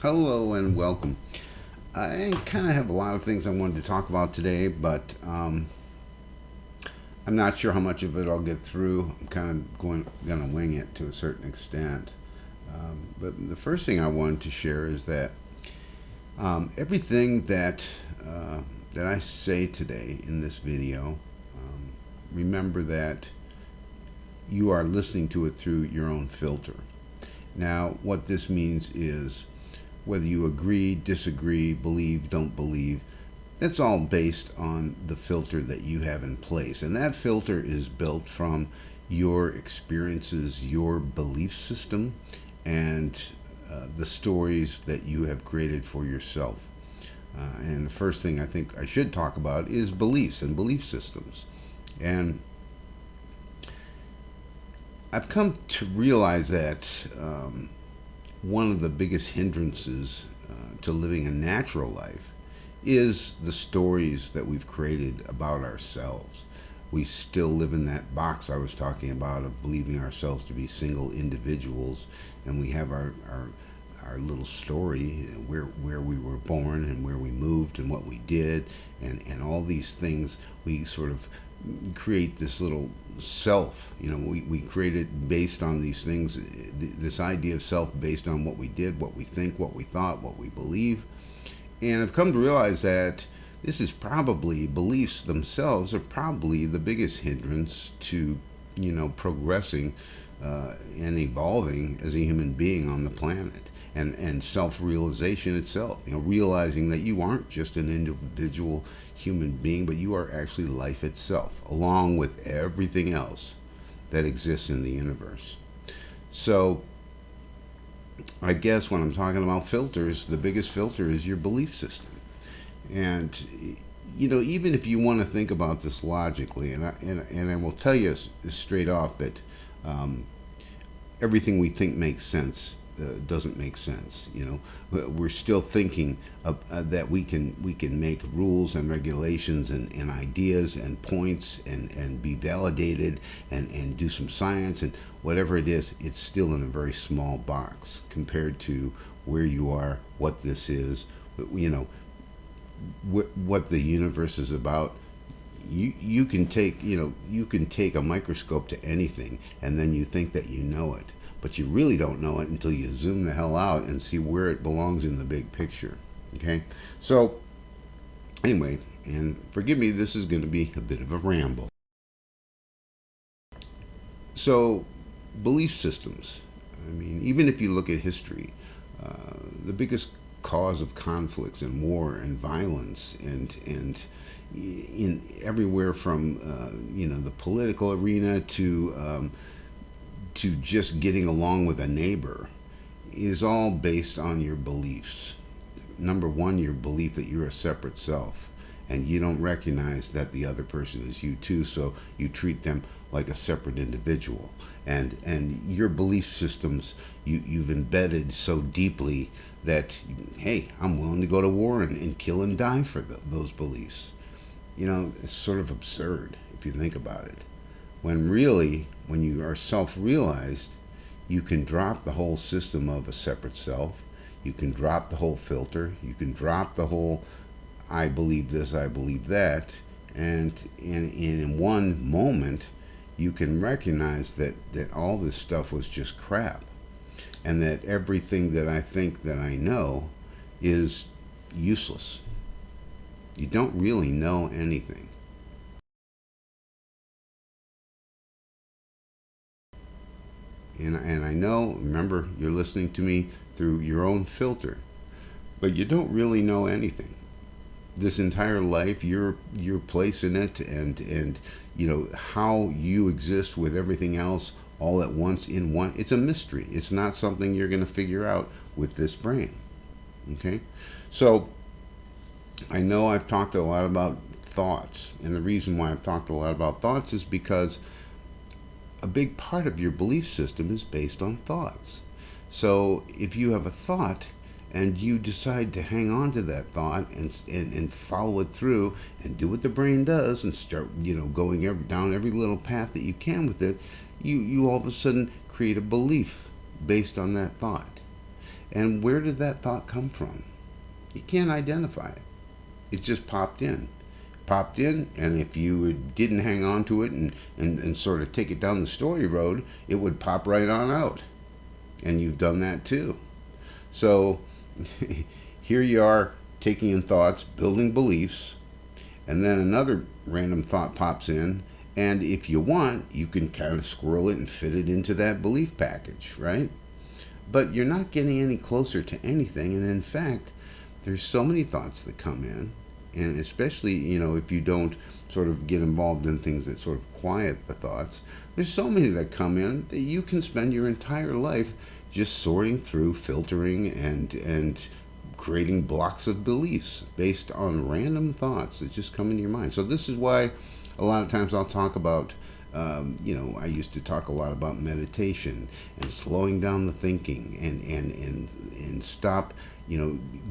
Hello and welcome. I kind of have a lot of things I wanted to talk about today, but I'm not sure how much of it I'll get through. I'm kind of gonna wing it to a certain extent. But the first thing I wanted to share is that everything that I say today in this video, remember that you are listening to it through your own filter. Now, what this means is whether you agree, disagree, believe, don't believe, that's all based on the filter that you have in place. And that filter is built from your experiences, your belief system, and the stories that you have created for yourself. And the first thing I think I should talk about is beliefs and belief systems. And I've come to realize that one of the biggest hindrances to living a natural life is the stories that we've created about ourselves. We still live in that box I was talking about of believing ourselves to be single individuals, and we have our little story where we were born and where we moved and what we did and all these things. We sort of create this little self. We create it based on these things, this idea of self based on what we did, what we think, what we thought, what we believe. And I've come to realize that this is probably, beliefs themselves are probably the biggest hindrance to progressing and evolving as a human being on the planet, and self-realization itself. Realizing that you aren't just an individual human being, but you are actually life itself, along with everything else that exists in the universe. So I guess when I'm talking about filters, the biggest filter is your belief system. And even if you want to think about this logically, and I will tell you straight off that everything we think makes sense doesn't make sense. We're still thinking that we can make rules and regulations and ideas and points and be validated and do some science and whatever it is. It's still in a very small box compared to where you are, what this is, what the universe is about. You can take a microscope to anything, and then you think that you know it, but you really don't know it until you zoom the hell out and see where it belongs in the big picture. Okay, so anyway, and forgive me, this is going to be a bit of a ramble. So, belief systems. I mean, even if you look at history, the biggest cause of conflicts and war and violence and in everywhere from the political arena to just getting along with a neighbor is all based on your beliefs. Number one, your belief that you're a separate self and you don't recognize that the other person is you too, so you treat them like a separate individual. And your belief systems you've embedded so deeply that, hey, I'm willing to go to war and kill and die for those beliefs. It's sort of absurd if you think about it. When really, when you are self-realized, you can drop the whole system of a separate self. You can drop the whole filter. You can drop the whole I believe this, I believe that. And in one moment, you can recognize that all this stuff was just crap. And that everything that I think that I know is useless. You don't really know anything. And I know, remember, you're listening to me through your own filter, but you don't really know anything. This entire life, your place in it, and how you exist with everything else all at once in one. It's a mystery. It's not something you're going to figure out with this brain. Okay, so I know I've talked a lot about thoughts, and the reason why I've talked a lot about thoughts is because a big part of your belief system is based on thoughts. So if you have a thought and you decide to hang on to that thought and follow it through and do what the brain does and start going down every little path that you can with it, you all of a sudden create a belief based on that thought. And where did that thought come from? You can't identify it. It just popped in, and if you didn't hang on to it and sort of take it down the story road, it would pop right on out. And you've done that too. So here you are taking in thoughts, building beliefs, and then another random thought pops in, and if you want, you can kind of squirrel it and fit it into that belief package, right? But you're not getting any closer to anything, and in fact, there's so many thoughts that come in, and especially, if you don't sort of get involved in things that sort of quiet the thoughts, there's so many that come in that you can spend your entire life just sorting through, filtering, and creating blocks of beliefs based on random thoughts that just come into your mind. So this is why a lot of times I'll talk about, I used to talk a lot about meditation and slowing down the thinking and stop,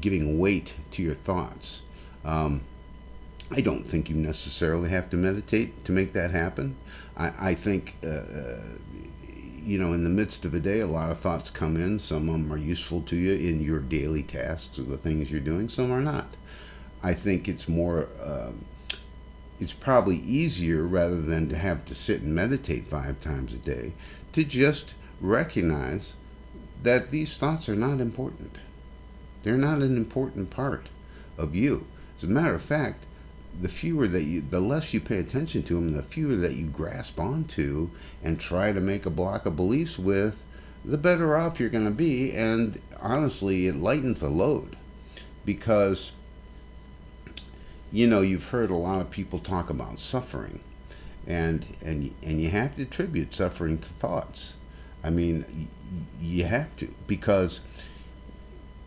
giving weight to your thoughts. I don't think you necessarily have to meditate to make that happen. I think, in the midst of a day, a lot of thoughts come in. Some of them are useful to you in your daily tasks or the things you're doing. Some are not. I think it's more, it's probably easier rather than to have to sit and meditate 5 times a day to just recognize that these thoughts are not important. They're not an important part of you. As a matter of fact, the less you pay attention to them, the fewer that you grasp onto and try to make a block of beliefs with, the better off you're going to be. And honestly, it lightens the load because, you've heard a lot of people talk about suffering, and you have to attribute suffering to thoughts. I mean, you have to, because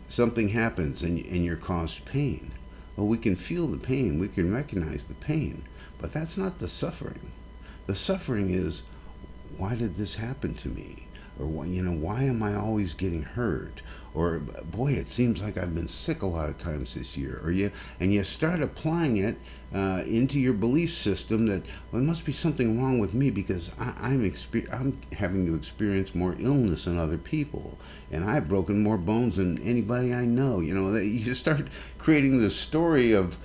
something happens and you're caused pain. Well, we can feel the pain, we can recognize the pain, but that's not the suffering. The suffering is, why did this happen to me? Or why am I always getting hurt? Or boy, it seems like I've been sick a lot of times this year. Or you start applying it into your belief system that, well, there must be something wrong with me because I'm having to experience more illness than other people, and I've broken more bones than anybody I know. You start creating this story of,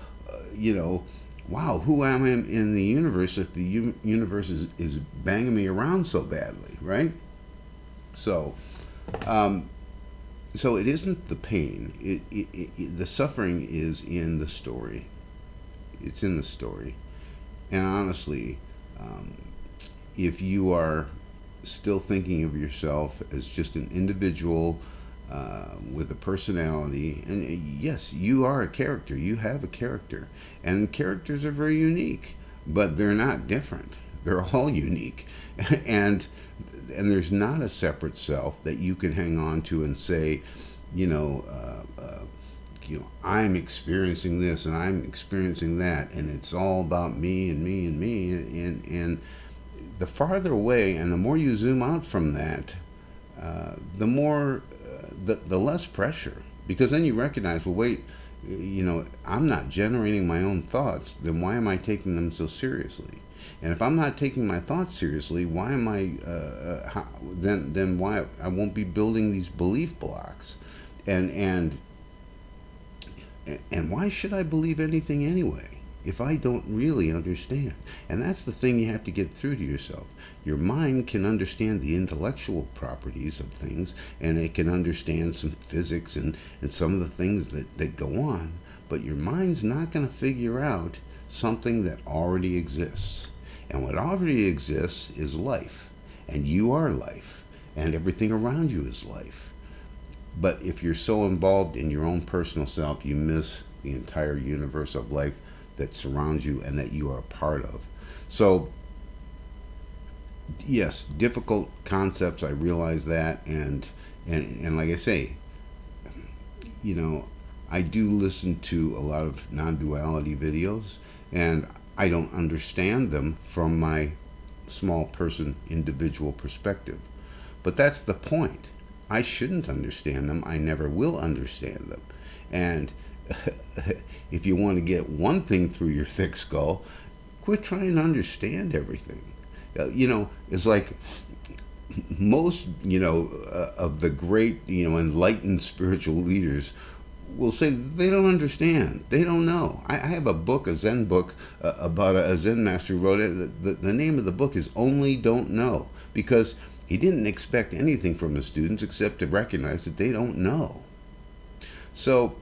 wow, who am I in the universe if the universe is banging me around so badly, right? So, so it isn't the pain. The suffering is in the story. It's in the story. And honestly, if you are still thinking of yourself as just an individual with a personality, and yes, you are a character. You have a character. And characters are very unique, but they're not different. They're all unique. and there's not a separate self that you can hang on to and say, I'm experiencing this and I'm experiencing that, and it's all about me and me and me. And the farther away and the more you zoom out from that, the more, the less pressure. Because then you recognize, well, wait, I'm not generating my own thoughts, then why am I taking them so seriously? And if I'm not taking my thoughts seriously, why am I? Then why I won't be building these belief blocks, and why should I believe anything anyway if I don't really understand? And that's the thing you have to get through to yourself. Your mind can understand the intellectual properties of things, and it can understand some physics and some of the things that go on, but your mind's not going to figure out something that already exists. And what already exists is life. And you are life. And everything around you is life. But if you're so involved in your own personal self, you miss the entire universe of life that surrounds you and that you are a part of. So, yes, difficult concepts, I realize that. And like I say, I do listen to a lot of non-duality videos, and I don't understand them from my small person individual perspective. But that's the point. I shouldn't understand them. I never will understand them. And if you want to get one thing through your thick skull, quit trying to understand everything. It's like most, of the great, enlightened spiritual leaders will say they don't understand. They don't know. I have a book, a Zen book, about a Zen master who wrote it. The name of the book is Only Don't Know, because he didn't expect anything from his students except to recognize that they don't know. So,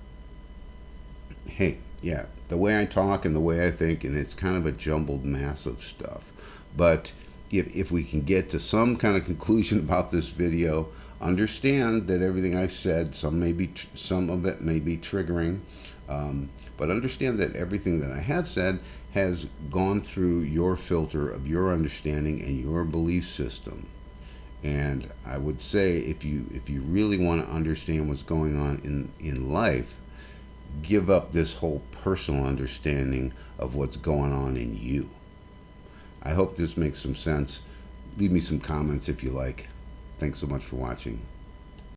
hey, yeah, the way I talk and the way I think, and it's kind of a jumbled mass of stuff. But if we can get to some kind of conclusion about this video, understand that everything I said, some of it may be triggering, but understand that everything that I have said has gone through your filter of your understanding and your belief system. And I would say, if you really want to understand what's going on in life, give up this whole personal understanding of what's going on in you. I hope this makes some sense. Leave me some comments if you like. Thanks so much for watching.